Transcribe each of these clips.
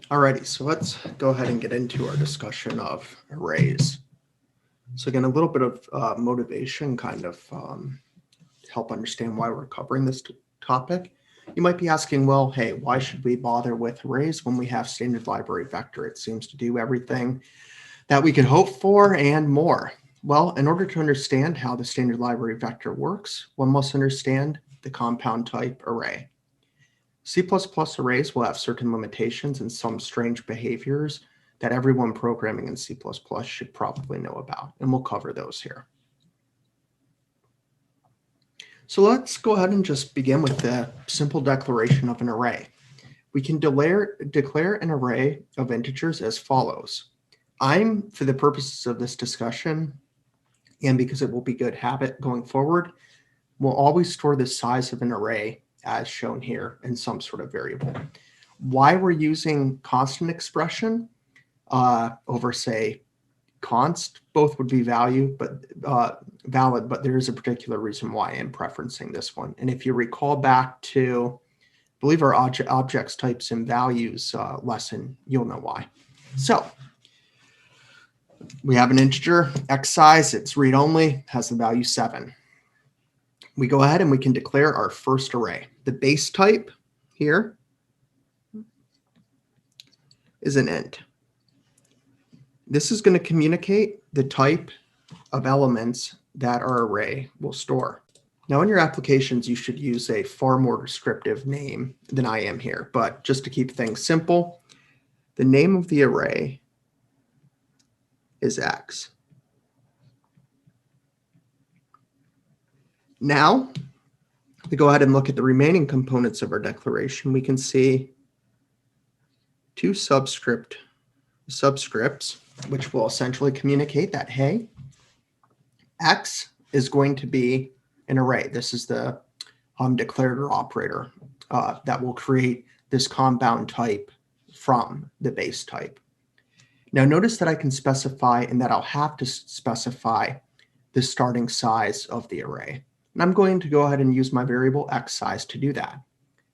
Alrighty, so let's go ahead and get into our discussion of arrays. So again, a little bit of motivation kind of help understand why we're covering this topic. You might be asking, well, hey, why should we bother with arrays when we have standard library vector? It seems to do everything that we could hope for and more. Well, in order to understand how the standard library vector works, one must understand the compound type array. C++ arrays will have certain limitations and some strange behaviors that everyone programming in C++ should probably know about, and we'll cover those here. So let's go ahead and just begin with the simple declaration of an array. We can declare an array of integers as follows. I'm, for the purposes of this discussion, and because it will be good habit going forward, will always store the size of an array as shown here in some sort of variable. Why we're using constant expression over, say, const, both would be valid, but there is a particular reason why I'm preferencing this one. And if you recall back to, I believe, our objects, types, and values lesson, you'll know why. So we have an integer, x size, it's read-only, has the value 7. We go ahead and we can declare our first array. The base type here is an int. This is going to communicate the type of elements that our array will store. Now in your applications, you should use a far more descriptive name than I am here, but just to keep things simple, the name of the array is x. Now, we go ahead and look at the remaining components of our declaration. We can see two subscripts, which will essentially communicate that, hey, x is going to be an array. This is the declarator operator that will create this compound type from the base type. Now notice that I can specify and that I'll have to specify the starting size of the array. And I'm going to go ahead and use my variable x size to do that.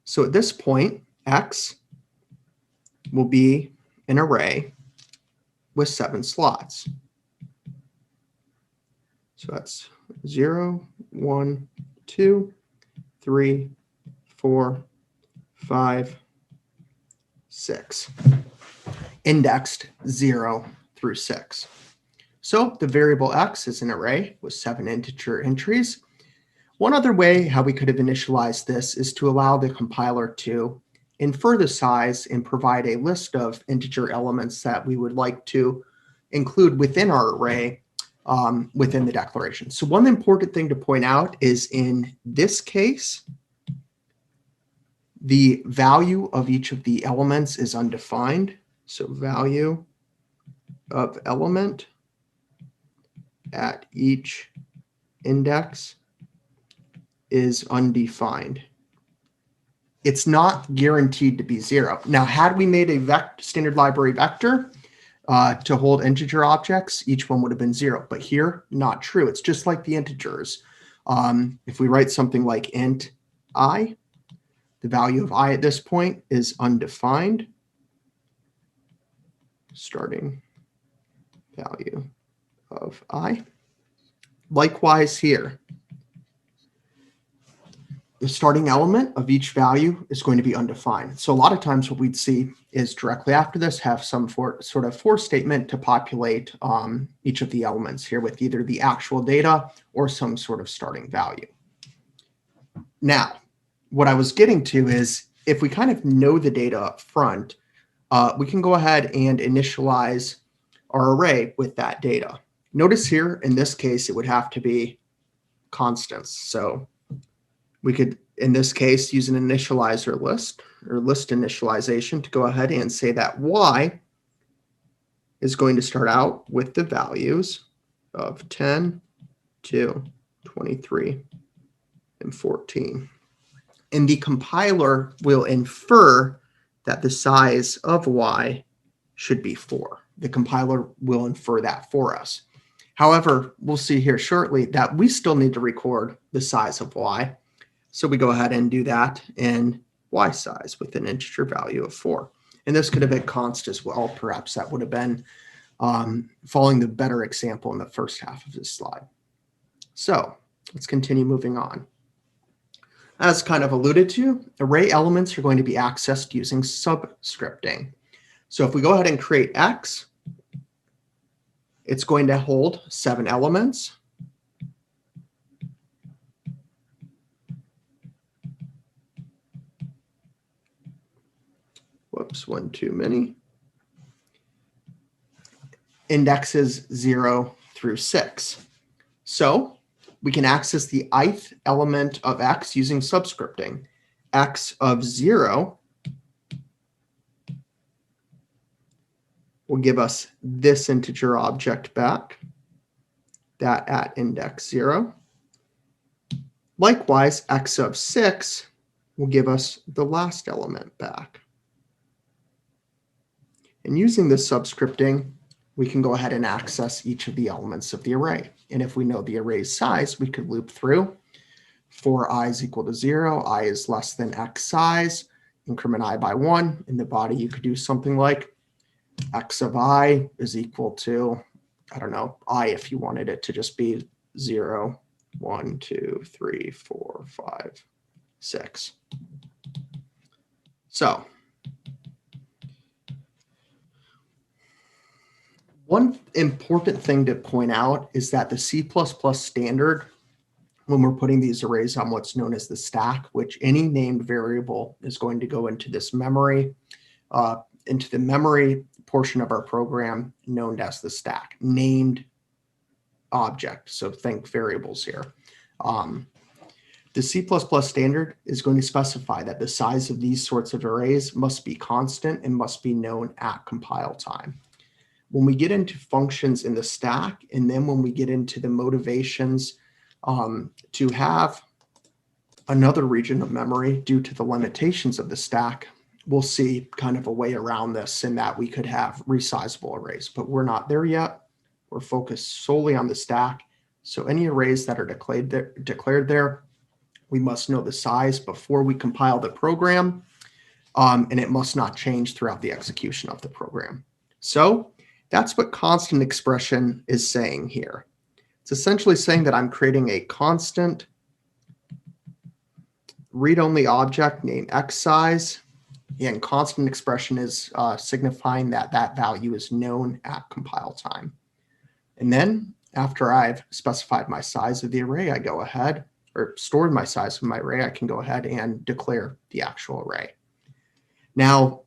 So at this point, x will be an array with 7 slots. So that's 0, 1, 2, 3, 4, 5, 6. Indexed 0 through 6. So the variable x is an array with 7 integer entries. One other way how we could have initialized this is to allow the compiler to infer the size and provide a list of integer elements that we would like to include within our array within the declaration. So one important thing to point out is in this case, the value of each of the elements is undefined. So value of element at each index is undefined. It's not guaranteed to be 0. Now, had we made a standard library vector to hold integer objects, each one would have been 0. But here, not true. It's just like the integers. If we write something like int I, the value of I at this point is undefined. Starting value of I. Likewise here. The starting element of each value is going to be undefined. So a lot of times what we'd see is directly after this have some sort of for statement to populate each of the elements here with either the actual data or some sort of starting value. Now, what I was getting to is if we kind of know the data up front, we can go ahead and initialize our array with that data. Notice here, in this case, it would have to be constants. So we could, in this case, use an initializer list or list initialization to go ahead and say that y is going to start out with the values of 10, 2, 23, and 14. And the compiler will infer that the size of y should be 4. The compiler will infer that for us. However, we'll see here shortly that we still need to record the size of y. So we go ahead and do that in y size with an integer value of 4. And this could have been const as well. Perhaps that would have been following the better example in the first half of this slide. So let's continue moving on. As kind of alluded to, array elements are going to be accessed using subscripting. So if we go ahead and create X, it's going to hold 7 elements. Whoops, one too many. Indexes 0 through 6. So we can access the ith element of X using subscripting. X of 0 will give us this integer object back, that at index 0. Likewise, X of 6 will give us the last element back. And using this subscripting, we can go ahead and access each of the elements of the array. And if we know the array's size, we could loop through. For I is equal to 0, I is less than X size, increment I by 1. In the body, you could do something like X of I is equal to, I don't know, I if you wanted it to just be 0, 1, 2, 3, 4, 5, 6. So one important thing to point out is that the C++ standard, when we're putting these arrays on what's known as the stack, which any named variable is going to go into this memory, into the memory portion of our program known as the stack, named object. So think variables here. The C++ standard is going to specify that the size of these sorts of arrays must be constant and must be known at compile time. When we get into functions in the stack, and then when we get into the motivations to have another region of memory due to the limitations of the stack, we'll see kind of a way around this in that we could have resizable arrays, but we're not there yet. We're focused solely on the stack. So any arrays that are declared there, we must know the size before we compile the program, and it must not change throughout the execution of the program. So that's what constant expression is saying here. It's essentially saying that I'm creating a constant read-only object named X size, and constant expression is signifying that that value is known at compile time. And then after I've specified my size of the array, I go ahead, or stored my size of my array, I can go ahead and declare the actual array. Now,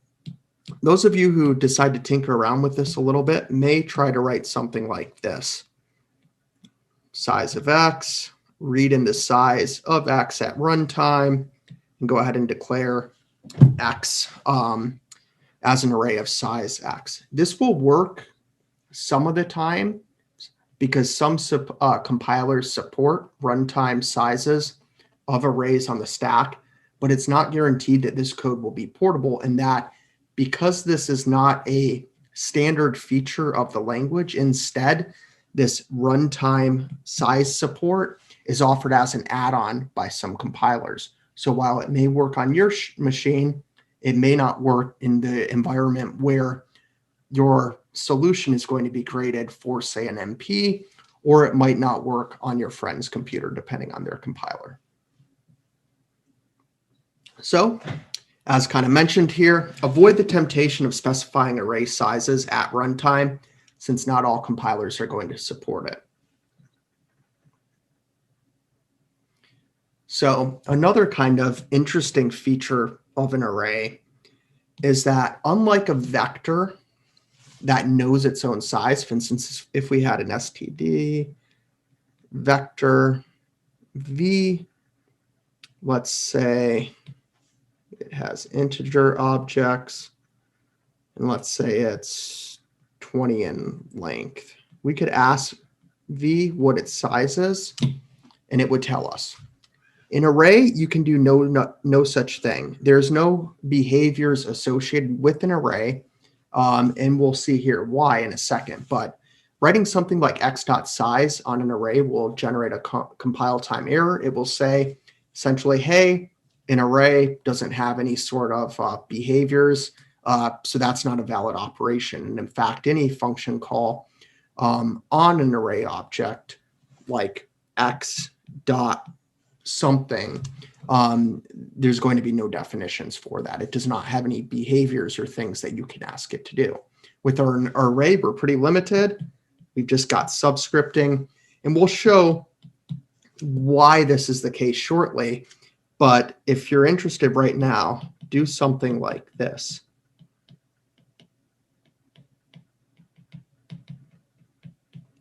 those of you who decide to tinker around with this a little bit may try to write something like this. Size of X, read in the size of X at runtime, and go ahead and declare X as an array of size X. This will work some of the time because some compilers support runtime sizes of arrays on the stack, but it's not guaranteed that this code will be portable, and that because this is not a standard feature of the language, instead, this runtime size support is offered as an add-on by some compilers. So while it may work on your machine, it may not work in the environment where your solution is going to be created for, say, an MP, or it might not work on your friend's computer, depending on their compiler. So, as kind of mentioned here, avoid the temptation of specifying array sizes at runtime, since not all compilers are going to support it. So another kind of interesting feature of an array is that unlike a vector that knows its own size, for instance, if we had an std vector v, let's say it has integer objects, and let's say it's 20 in length. We could ask v what its size is, and it would tell us. In array, you can do no such thing. There's no behaviors associated with an array, and we'll see here why in a second. But writing something like x.size on an array will generate a compile time error. It will say essentially, hey, an array doesn't have any sort of behaviors So that's not a valid operation. And in fact, any function call on an array object like x dot something, there's going to be no definitions for that. It does not have any behaviors or things that you can ask it to do. With our array, we're pretty limited. We've just got subscripting, and we'll show why this is the case shortly. But if you're interested right now, do something like this.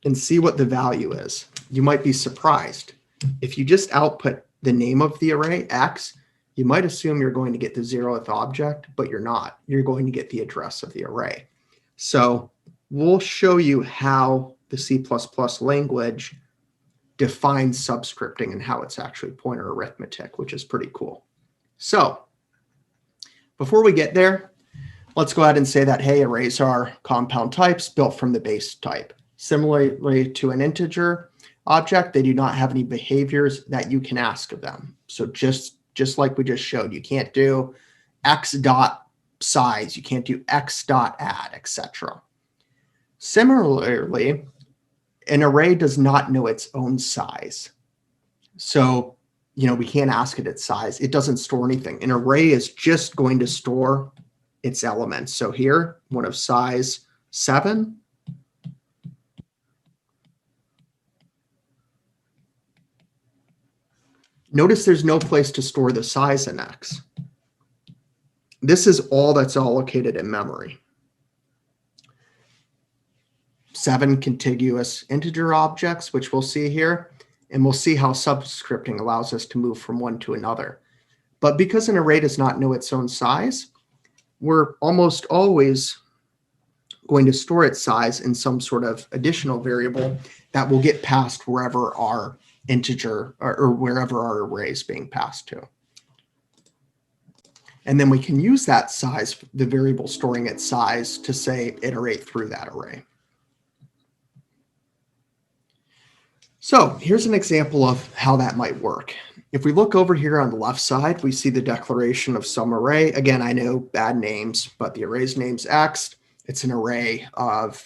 And see what the value is. You might be surprised. If you just output the name of the array, x, you might assume you're going to get the 0th object, but you're not. You're going to get the address of the array. So we'll show you how the C++ language defines subscripting and how it's actually pointer arithmetic, which is pretty cool. So before we get there, let's go ahead and say that, hey, arrays are compound types built from the base type. Similarly to an integer object, they do not have any behaviors that you can ask of them. So just like we just showed, you can't do x dot size, you can't do x dot add, etc. Similarly, an array does not know its own size. So, we can't ask it its size. It doesn't store anything. An array is just going to store its elements. So here, one of size 7. Notice there's no place to store the size in X. This is all that's allocated in memory. 7 contiguous integer objects, which we'll see here, and we'll see how subscripting allows us to move from one to another. But because an array does not know its own size, we're almost always going to store its size in some sort of additional variable that will get passed wherever our integer or wherever our array is being passed to. And then we can use that size, the variable storing its size, to say iterate through that array. So here's an example of how that might work. If we look over here on the left side, we see the declaration of some array. Again, I know bad names, but the array's name's X. It's an array of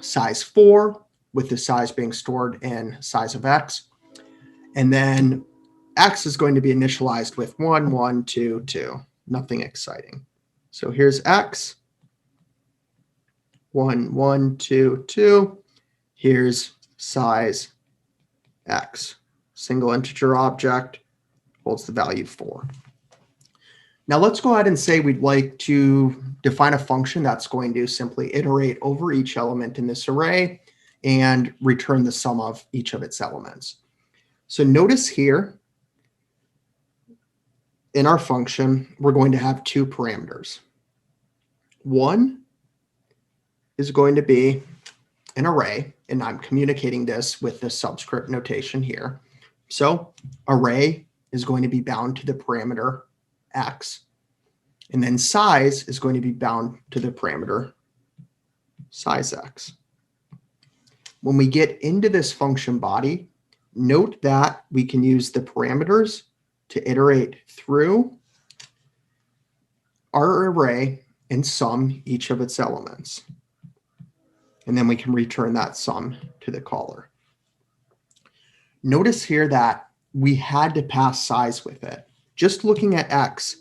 size 4, with the size being stored in size of X. And then X is going to be initialized with 1, 1, 2, 2. Nothing exciting. So here's X, 1, 1, 2, 2. Here's size X. Single integer object, holds the value 4. Now let's go ahead and say we'd like to define a function that's going to simply iterate over each element in this array and return the sum of each of its elements. So notice here, in our function, we're going to have 2 parameters. One is going to be an array, and I'm communicating this with the subscript notation here. So array is going to be bound to the parameter X, and then size is going to be bound to the parameter size X. When we get into this function body, note that we can use the parameters to iterate through our array and sum each of its elements. And then we can return that sum to the caller. Notice here that we had to pass size with it. Just looking at X,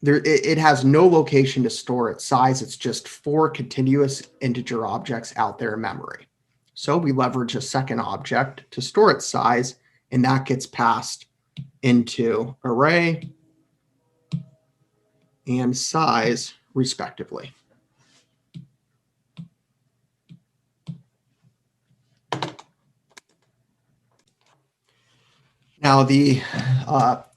it has no location to store its size. It's just 4 continuous integer objects out there in memory. So we leverage a second object to store its size, and that gets passed into array and size respectively. Now, the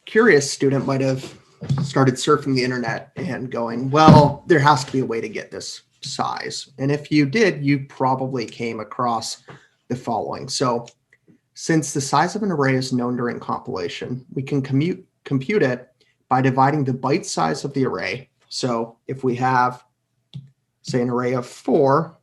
curious student might have started surfing the internet and going, well, there has to be a way to get this size. And if you did, you probably came across the following. So since the size of an array is known during compilation, we can compute it by dividing the byte size of the array. So if we have, say, an array of 4,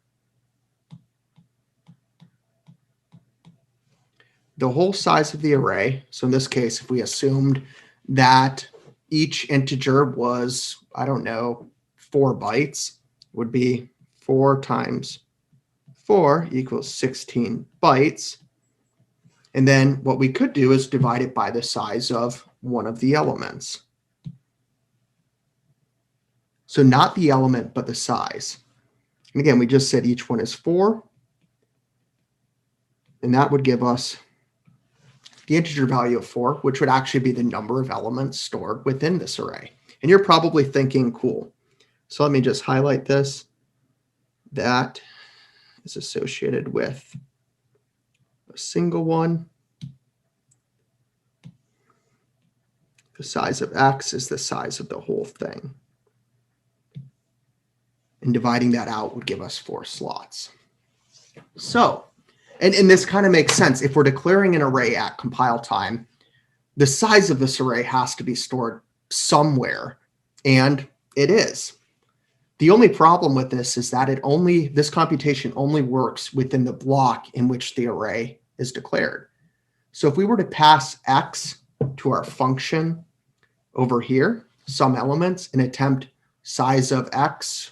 the whole size of the array, so in this case, if we assumed that each integer was, I don't know, 4 bytes, would be 4 times 4 equals 16 bytes. And then what we could do is divide it by the size of one of the elements. So not the element, but the size. And again, we just said each one is 4. And that would give us the integer value of 4, which would actually be the number of elements stored within this array. And you're probably thinking, cool. So let me just highlight this. That is associated with a single one. The size of X is the size of the whole thing. And dividing that out would give us 4 slots. So, and this kind of makes sense. If we're declaring an array at compile time, the size of this array has to be stored somewhere, and it is. The only problem with this is that this computation only works within the block in which the array is declared. So if we were to pass X to our function over here, some elements, and attempt size of X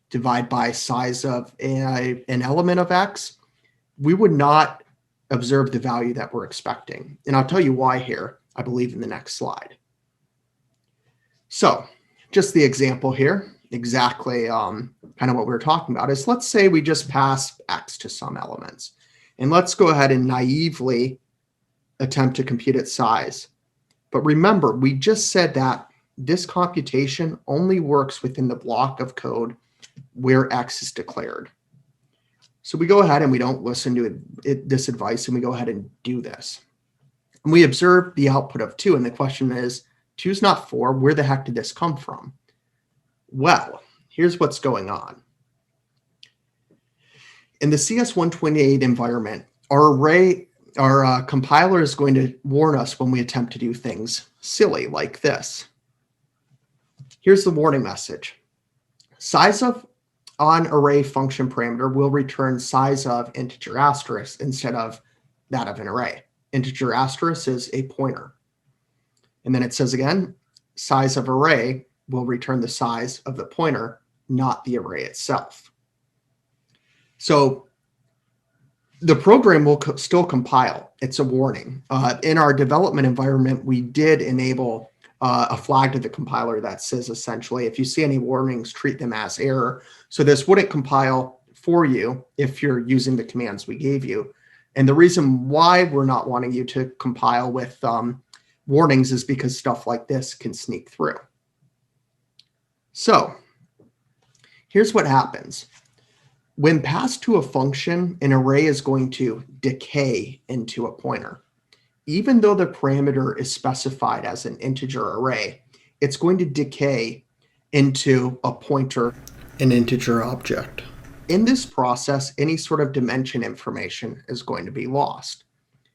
divide by size of an element of X, we would not observe the value that we're expecting. And I'll tell you why here, I believe, in the next slide. So just the example here, exactly kind of what we were talking about is, let's say we just pass X to some elements. And let's go ahead and naively attempt to compute its size. But remember, we just said that this computation only works within the block of code where X is declared. So we go ahead and we don't listen to this advice, and we go ahead and do this. And we observe the output of 2, and the question is, 2 is not 4. Where the heck did this come from? Well, here's what's going on. In the CS128 environment, our compiler is going to warn us when we attempt to do things silly like this. Here's the warning message. Size of on array function parameter will return size of integer asterisk instead of that of an array. Integer asterisk is a pointer. And then it says again, size of array will return the size of the pointer, not the array itself. So the program will still compile. It's a warning. In our development environment, we did enable a flag to the compiler that says essentially, if you see any warnings, treat them as error. So this wouldn't compile for you if you're using the commands we gave you. And the reason why we're not wanting you to compile with warnings is because stuff like this can sneak through. So here's what happens. When passed to a function, an array is going to decay into a pointer. Even though the parameter is specified as an integer array, it's going to decay into a pointer, an integer object. In this process, any sort of dimension information is going to be lost.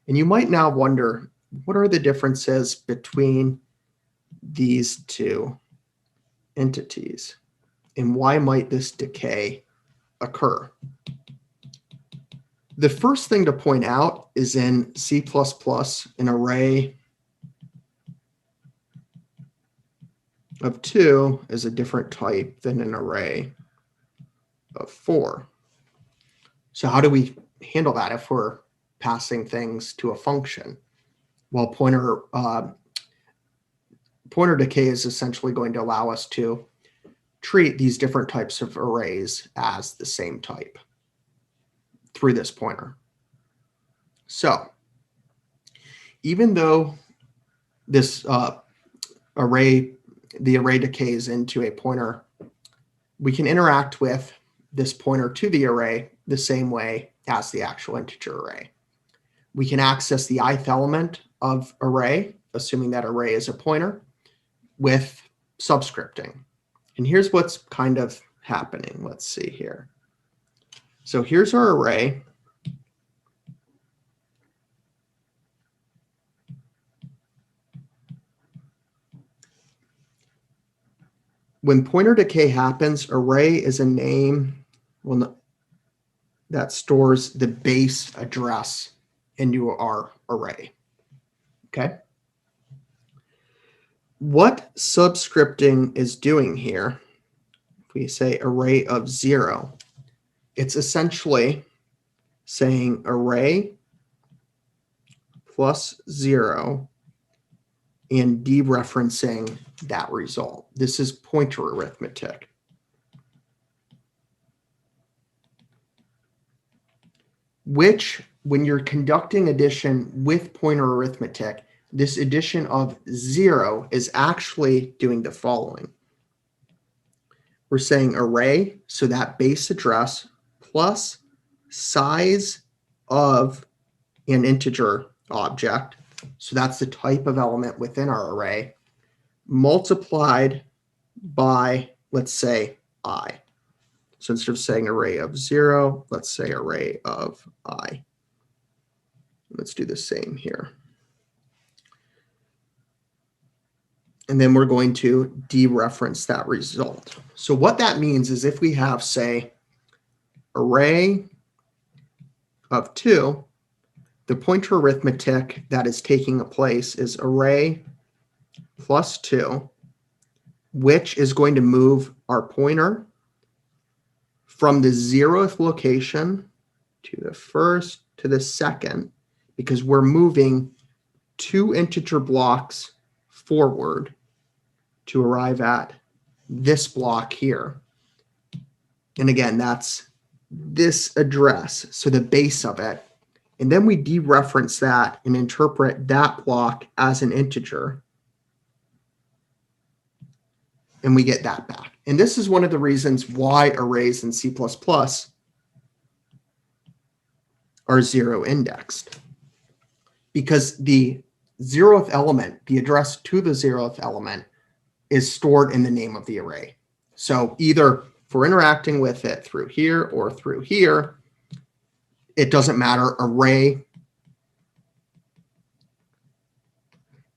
And you might now wonder, what are the differences between these two entities? And why might this decay occur? The first thing to point out is in C++, an array of 2 is a different type than an array of 4. So how do we handle that if we're passing things to a function? Well, pointer decay is essentially going to allow us to treat these different types of arrays as the same type through this pointer. So even though this the array decays into a pointer, we can interact with this pointer to the array the same way as the actual integer array. We can access the ith element of array, assuming that array is a pointer, with subscripting. And here's what's kind of happening. Let's see here. So here's our array. When pointer decay happens, array is a name that stores the base address into our array. Okay. what subscripting is doing here, if we say array of 0, it's essentially saying array plus 0 and dereferencing that result. This is pointer arithmetic. Which, when you're conducting addition with pointer arithmetic, this addition of 0 is actually doing the following. We're saying array, so that base address plus size of an integer object, so that's the type of element within our array, multiplied by, let's say, I. So instead of saying array of 0, let's say array of I. Let's do the same here. And then we're going to dereference that result. So what that means is if we have, say, array of 2, the pointer arithmetic that is taking place is array plus 2, which is going to move our pointer from the 0th location to the first to the second, because we're moving 2 integer blocks forward to arrive at this block here. And again, that's this address, so the base of it. And then we dereference that and interpret that block as an integer. And we get that back. And this is one of the reasons why arrays in C++ are 0 indexed. Because the 0th element, the address to the 0th element, is stored in the name of the array. So either if we're interacting with it through here or through here, it doesn't matter. Array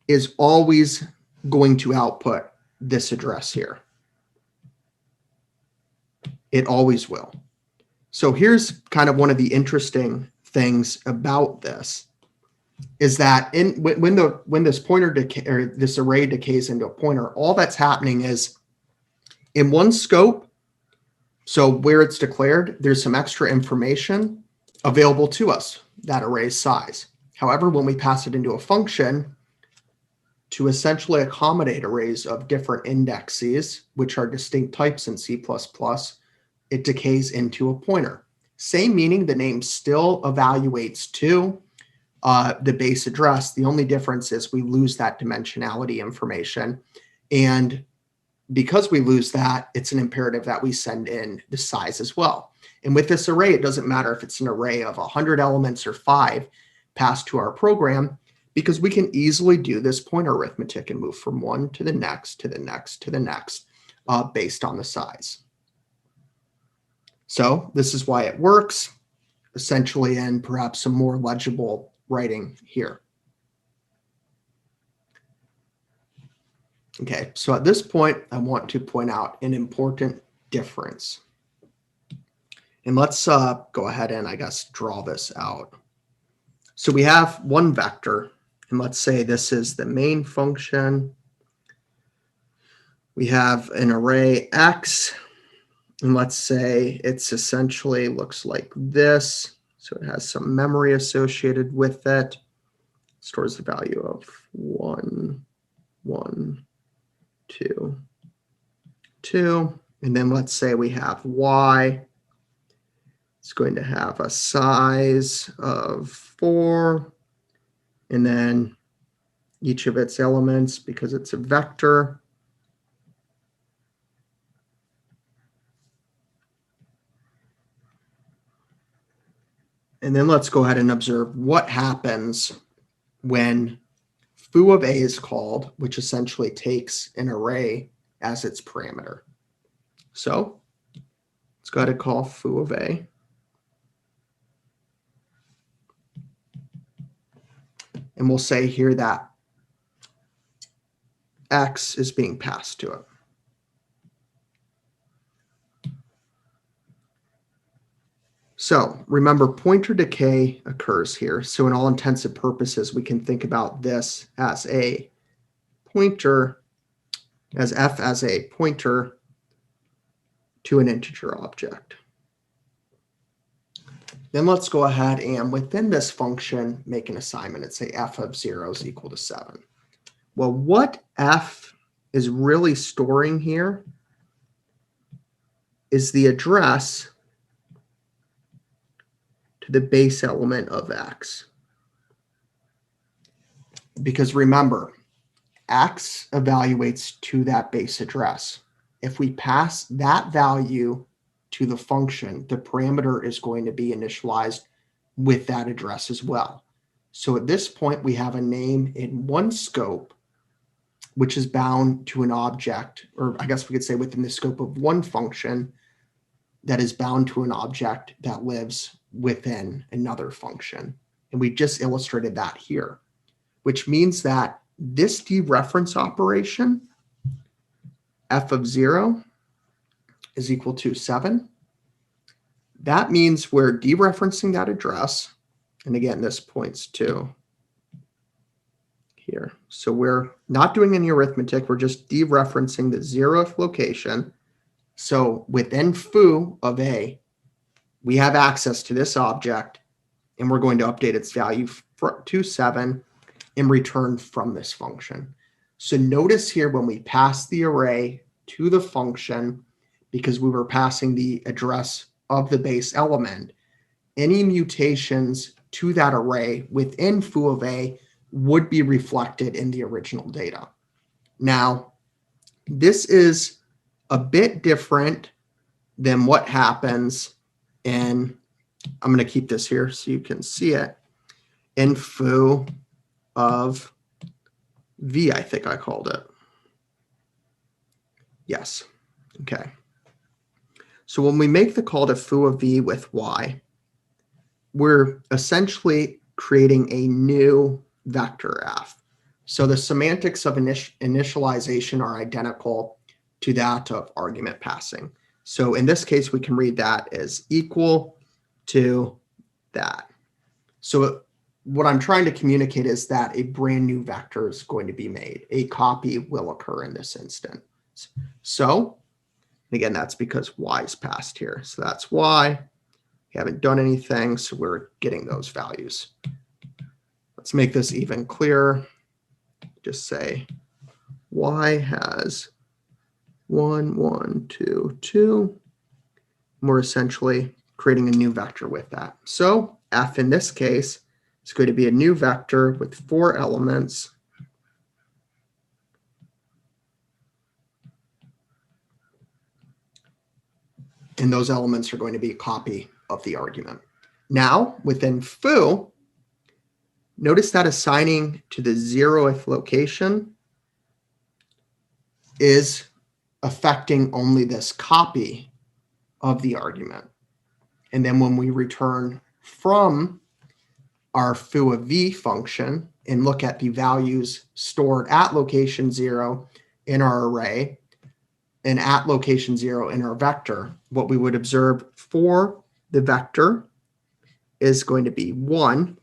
is always going to output this address here. It always will. So here's kind of one of the interesting things about this is that when this pointer decay, or this array decays into a pointer, all that's happening is in one scope, so where it's declared, there's some extra information available to us, that array's size. However, when we pass it into a function to essentially accommodate arrays of different indexes, which are distinct types in C++, it decays into a pointer. Same meaning, the name still evaluates to the base address. The only difference is we lose that dimensionality information. And because we lose that, it's an imperative that we send in the size as well. And with this array, it doesn't matter if it's an array of 100 elements or 5 passed to our program, because we can easily do this pointer arithmetic and move from one to the next, to the next, to the next, based on the size. So this is why it works, essentially, in perhaps some more legible writing here. Okay, so at this point, I want to point out an important difference. And let's go ahead and, I guess, draw this out. So we have one vector, and let's say this is the main function. We have an array X, and let's say it's essentially looks like this. So it has some memory associated with it. Stores the value of 1, 1, 2, 2. And then let's say we have Y. It's going to have a size of 4. And then each of its elements, because it's a vector, and then let's go ahead and observe what happens when foo of A is called, which essentially takes an array as its parameter. So let's go ahead and call foo of A. And we'll say here that X is being passed to it. So remember, pointer decay occurs here. So in all intents and purposes, we can think about this as a pointer as f as a pointer to an integer object. Then let's go ahead and within this function, make an assignment and say f of 0 is equal to 7. Well, what f is really storing here is the address to the base element of x. Because remember, x evaluates to that base address. If we pass that value to the function, the parameter is going to be initialized with that address as well. So at this point, we have a name in one scope, which is bound to an object, or I guess we could say within the scope of one function that is bound to an object that lives within another function. And we just illustrated that here, which means that this dereference operation, f of 0 is equal to 7. That means we're dereferencing that address. And again, this points to here. So we're not doing any arithmetic. We're just dereferencing the 0th location. So within foo of a, we have access to this object, and we're going to update its value to 7 in return from this function. So notice here when we pass the array to the function, because we were passing the address of the base element, any mutations to that array within foo of a would be reflected in the original data. Now, this is a bit different than what happens in, I'm going to keep this here so you can see it, in foo of v, I think I called it. Yes. Okay. So when we make the call to foo of v with y, we're essentially creating a new vector f. So the semantics of initialization are identical to that of argument passing. So in this case, we can read that as equal to that. So what I'm trying to communicate is that a brand new vector is going to be made. A copy will occur in this instance. So again, that's because y is passed here. So that's y. We haven't done anything, so we're getting those values. Let's make this even clearer. Just say y has 1, 1, 2, 2. And we're essentially creating a new vector with that. So f in this case is going to be a new vector with 4 elements. And those elements are going to be a copy of the argument. Now, within foo, notice that assigning to the 0th location is affecting only this copy of the argument. And then when we return from our foo of v function and look at the values stored at location 0 in our array, and at location 0 in our vector, what we would observe for the vector is going to be 1,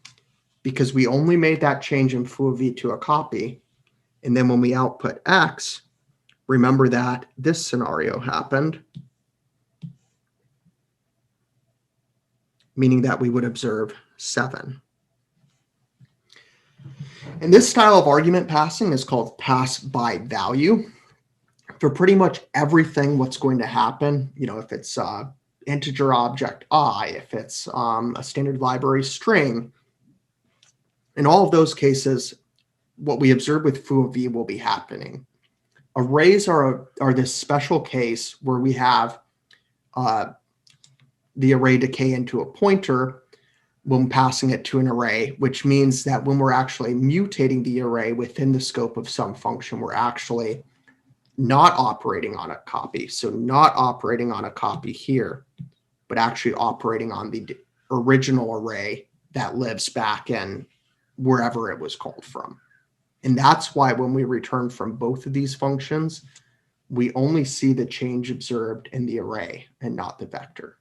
because we only made that change in foo of v to a copy. And then when we output x, remember that this scenario happened, meaning that we would observe 7. And this style of argument passing is called pass by value. For pretty much everything, what's going to happen, if it's integer object I, if it's a standard library string, in all of those cases, what we observe with foo of v will be happening. Arrays are this special case where we have the array decay into a pointer when passing it to an array, which means that when we're actually mutating the array within the scope of some function, we're actually not operating on a copy. So not operating on a copy here, but actually operating on the original array that lives back in wherever it was called from. And that's why when we return from both of these functions, we only see the change observed in the array and not the vector.